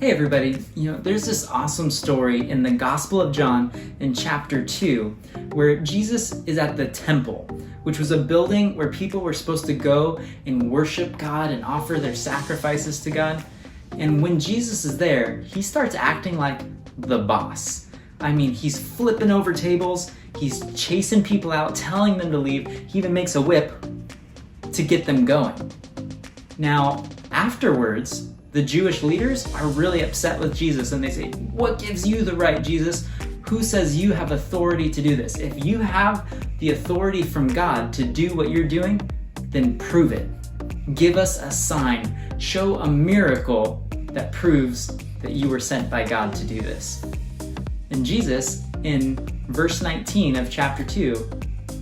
Hey everybody, there's this awesome story in the Gospel of John in chapter 2 where Jesus is at the temple, which was a building where people were supposed to go and worship God and offer their sacrifices to God. And when Jesus is there, he starts acting like the boss. I mean, he's flipping over tables, he's chasing people out, telling them to leave. He even makes a whip to get them going. Now, afterwards, the Jewish leaders are really upset with Jesus and they say, "What gives you the right, Jesus? Who says you have authority to do this? If you have the authority from God to do what you're doing, then prove it. Give us a sign. Show a miracle that proves that you were sent by God to do this." And Jesus, in verse 19 of chapter 2,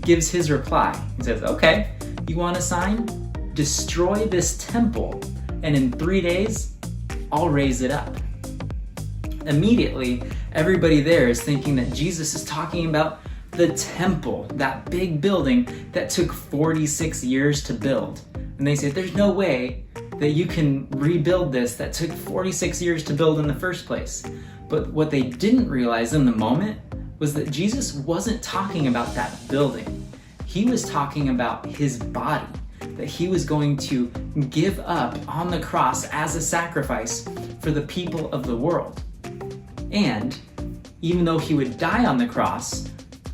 gives his reply. He says, "Okay, you want a sign? Destroy this temple, and in 3 days, I'll raise it up." Immediately, everybody there is thinking that Jesus is talking about the temple, that big building that took 46 years to build. And they say, "There's no way that you can rebuild this that took 46 years to build in the first place." But what they didn't realize in the moment was that Jesus wasn't talking about that building. He was talking about his body, that he was going to give up on the cross as a sacrifice for the people of the world. And even though he would die on the cross,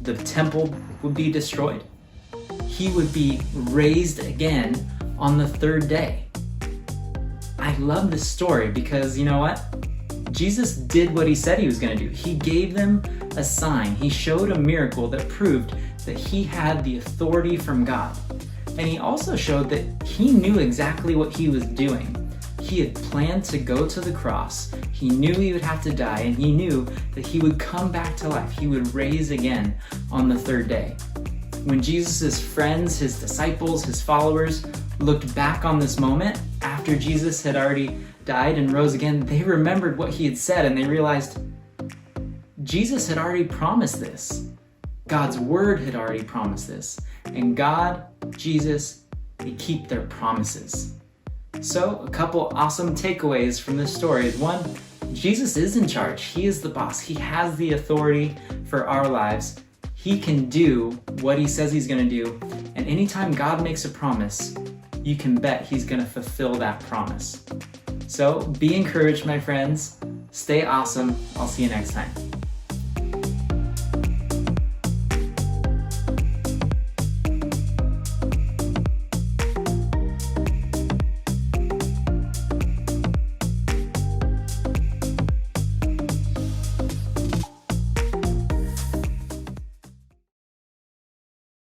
the temple would be destroyed. He would be raised again on the third day. I love this story because you know what? Jesus did what he said he was going to do. He gave them a sign. He showed a miracle that proved that he had the authority from God. And he also showed that he knew exactly what he was doing. He had planned to go to the cross. He knew he would have to die, and he knew that he would come back to life. He would raise again on the third day. When Jesus' friends, his disciples, his followers looked back on this moment after Jesus had already died and rose again, they remembered what he had said and they realized Jesus had already promised this. God's word had already promised this. And God, Jesus, they keep their promises. So a couple awesome takeaways from this story is one, Jesus is in charge. He is the boss. He has the authority for our lives. He can do what he says he's going to do. And anytime God makes a promise, you can bet he's going to fulfill that promise. So be encouraged, my friends. Stay awesome. I'll see you next time.